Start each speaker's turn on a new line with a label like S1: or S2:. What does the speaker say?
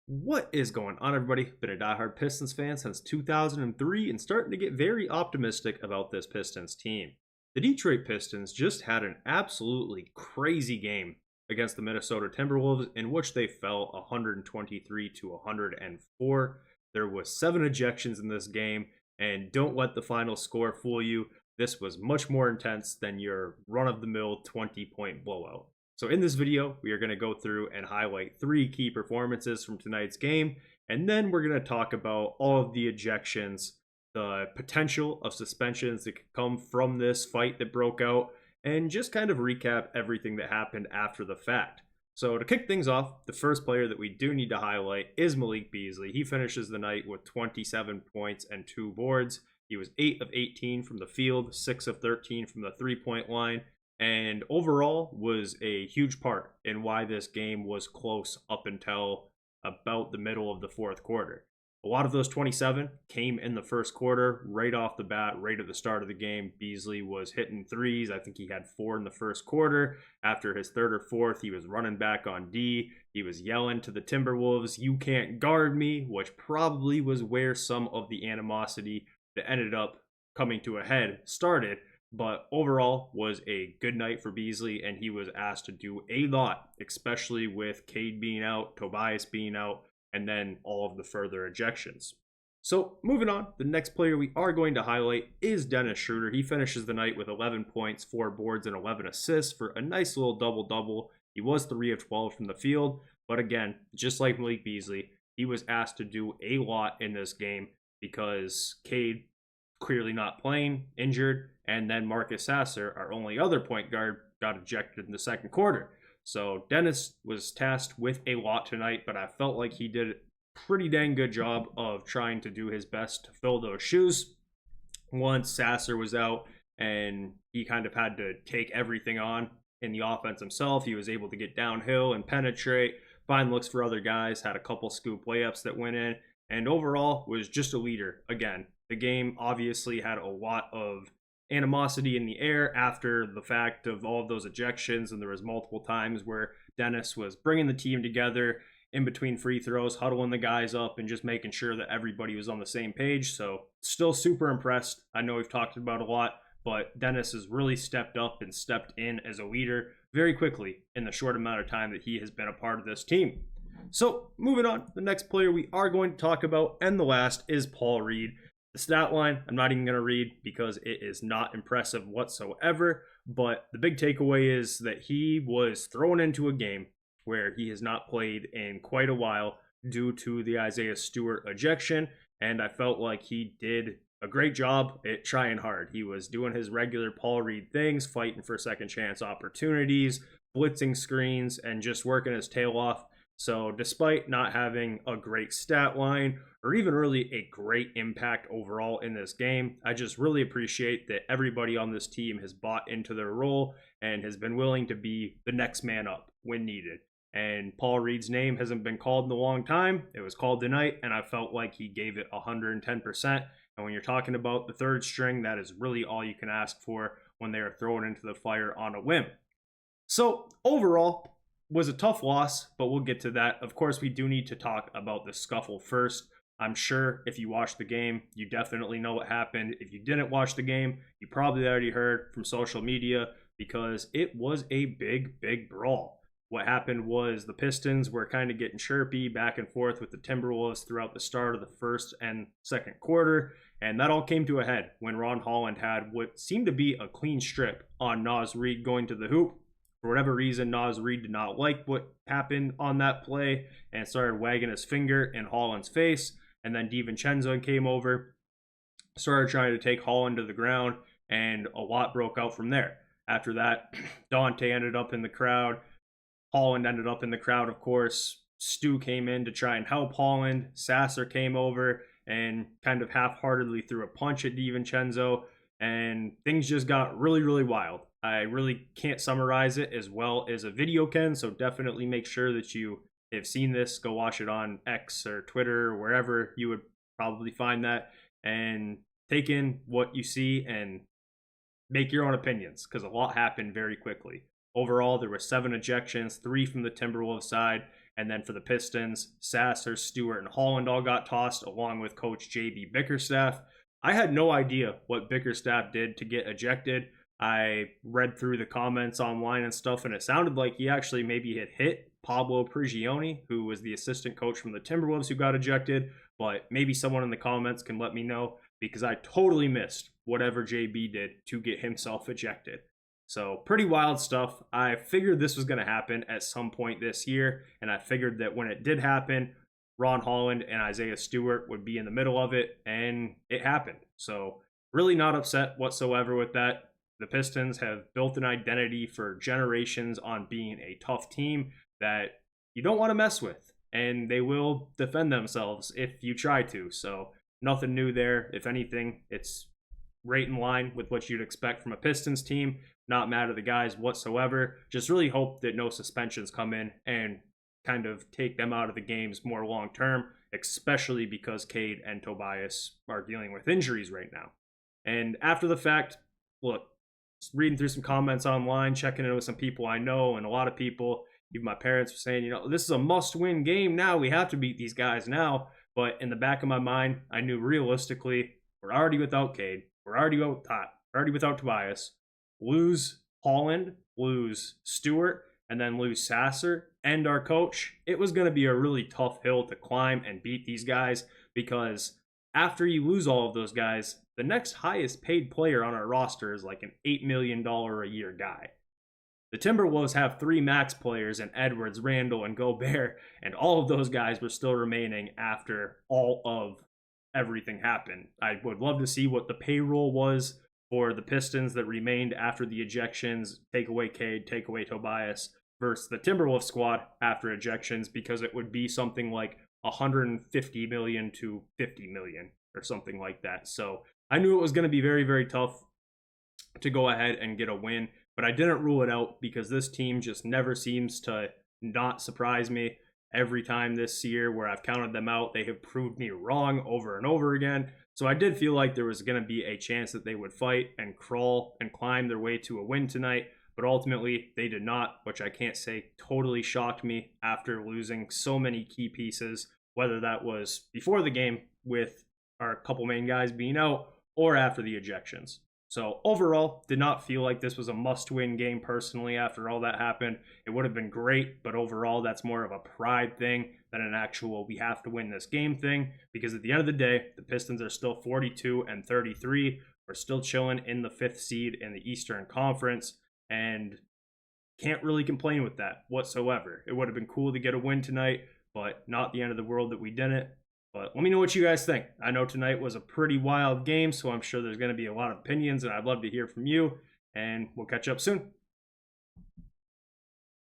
S1: What is going on, everybody? Been a diehard Pistons fan since 2003 and starting to get very optimistic about this Pistons team. The Detroit Pistons just had an absolutely crazy game against the Minnesota Timberwolves in which they fell 123 to 104. There was 7 ejections in this game, and don't let the final score fool you. This was much more intense than your run-of-the-mill 20-point blowout. So in this video, we are going to go through and highlight 3 key performances from tonight's game, and then we're going to talk about all of the ejections, the potential of suspensions that could come from this fight that broke out, and just kind of recap everything that happened after the fact. So to kick things off, the first player that we do need to highlight is Malik Beasley. He finishes the night with 27 points and 2 boards. He was 8 of 18 from the field, 6 of 13 from the three-point line, and overall was a huge part in why this game was close up until about the middle of the fourth quarter. A lot of those 27 came in the first quarter, right off the bat, right at the start of the game. Beasley was hitting threes. I think he had 4 in the first quarter. After his third or fourth, he was running back on D. He was yelling to the Timberwolves, "You can't guard me," which probably was where some of the animosity that ended up coming to a head started. But overall was a good night for Beasley, and he was asked to do a lot, especially with Cade being out, Tobias being out, and then all of the further ejections. So moving on, the next player we are going to highlight is Dennis Schröder. He finishes the night with 11 points, 4 boards, and 11 assists for a nice little double-double. He was 3 of 12 from the field, but again, just like Malik Beasley, he was asked to do a lot in this game because Cade clearly not playing, injured, and then Marcus Sasser, our only other point guard, got ejected in the second quarter. So Dennis was tasked with a lot tonight, but I felt like he did a pretty dang good job of trying to do his best to fill those shoes. Once Sasser was out and he kind of had to take everything on in the offense himself, he was able to get downhill and penetrate, find looks for other guys, had a couple scoop layups that went in, and overall was just a leader. Again, the game obviously had a lot of animosity in the air after the fact of all of those ejections, and there was multiple times where Dennis was bringing the team together in between free throws, huddling the guys up, and just making sure that everybody was on the same page. So still super impressed. I know we've talked about a lot, but Dennis has really stepped up and stepped in as a leader very quickly in the short amount of time that he has been a part of this team. So moving on, the next player we are going to talk about, and the last, is Paul Reed. The stat line, I'm not even going to read because it is not impressive whatsoever, but the big takeaway is that he was thrown into a game where he has not played in quite a while due to the Isaiah Stewart ejection, and I felt like he did a great job at trying hard. He was doing his regular Paul Reed things, fighting for second chance opportunities, blitzing screens, and just working his tail off. So despite not having a great stat line or even really a great impact overall in this game, I just really appreciate that everybody on this team has bought into their role and has been willing to be the next man up when needed. And Paul Reed's name hasn't been called in a long time. It was called tonight, and I felt like he gave it 110%. And when you're talking about the third string, that is really all you can ask for when they are thrown into the fire on a whim. So overall, was a tough loss, but we'll get to that. Of course, we do need to talk about the scuffle first. I'm sure if you watched the game, you definitely know what happened. If you didn't watch the game, you probably already heard from social media because it was a big brawl. What happened was the Pistons were kind of getting chirpy back and forth with the Timberwolves throughout the start of the first and second quarter, and that all came to a head when Ron Holland had what seemed to be a clean strip on Naz Reid going to the hoop. For whatever reason, Naz Reid did not like what happened on that play and started wagging his finger in Holland's face. And then DiVincenzo came over, started trying to take Holland to the ground, and a lot broke out from there. After that, Dante ended up in the crowd. Holland ended up in the crowd, of course. Stu came in to try and help Holland. Sasser came over and kind of half-heartedly threw a punch at DiVincenzo, and things just got really wild. I really can't summarize it as well as a video can, so definitely make sure that you have seen this. Go watch it on X or Twitter or wherever you would probably find that, and take in what you see and make your own opinions because a lot happened very quickly. Overall, there were 7 ejections, 3 from the Timberwolves side, And then for the Pistons, Sasser, Stewart, and Holland all got tossed, along with Coach JB Bickerstaff. I had no idea what Bickerstaff did to get ejected. I read through the comments online and stuff, and it sounded like he actually maybe had hit Pablo Prigioni, who was the assistant coach from the Timberwolves who got ejected. But maybe someone in the comments can let me know, because I totally missed whatever JB did to get himself ejected. So pretty wild stuff. I figured this was going to happen at some point this year, and I figured that when it did happen, Ron Holland and Isaiah Stewart would be in the middle of it, and it happened. So really not upset whatsoever with that. The Pistons have built an identity for generations on being a tough team that you don't want to mess with, and they will defend themselves if you try to. So nothing new there. If anything, it's right in line with what you'd expect from a Pistons team. Not mad at the guys whatsoever. Just really hope that no suspensions come in and kind of take them out of the games more long term, especially because Cade and Tobias are dealing with injuries right now. And after the fact, look, just reading through some comments online, checking in with some people I know, and a lot of people, even my parents, were saying, this is a must-win game now. We have to beat these guys now. But in the back of my mind, I knew realistically, we're already without Cade. We're already without Tobias. Lose Holland, lose Stewart, and then lose Sasser and our coach. It was going to be a really tough hill to climb and beat these guys, because after you lose all of those guys, the next highest paid player on our roster is like an $8 million a year guy. The Timberwolves have 3 max players in Edwards, Randall, and Gobert, and all of those guys were still remaining after all of everything happened. I would love to see what the payroll was for the Pistons that remained after the ejections, take away Cade, take away Tobias, versus the Timberwolves squad after ejections, because it would be something like 150 million to 50 million or something like that. So I knew it was going to be very, very tough to go ahead and get a win, but I didn't rule it out, because this team just never seems to not surprise me. Every time this year where I've counted them out, they have proved me wrong over and over again. So I did feel like there was going to be a chance that they would fight and crawl and climb their way to a win tonight, but ultimately they did not, which I can't say totally shocked me after losing so many key pieces, whether that was before the game with our couple main guys being out or after the ejections. So overall, did not feel like this was a must-win game personally after all that happened. It would have been great, but overall, that's more of a pride thing than an actual we have to win this game thing, because at the end of the day, the Pistons are still 42-33. We're still chilling in the 5th seed in the Eastern Conference, and can't really complain with that whatsoever. It would have been cool to get a win tonight, but not the end of the world that we didn't. But let me know what you guys think. I know tonight was a pretty wild game, so I'm sure there's going to be a lot of opinions, and I'd love to hear from you, and we'll catch up soon.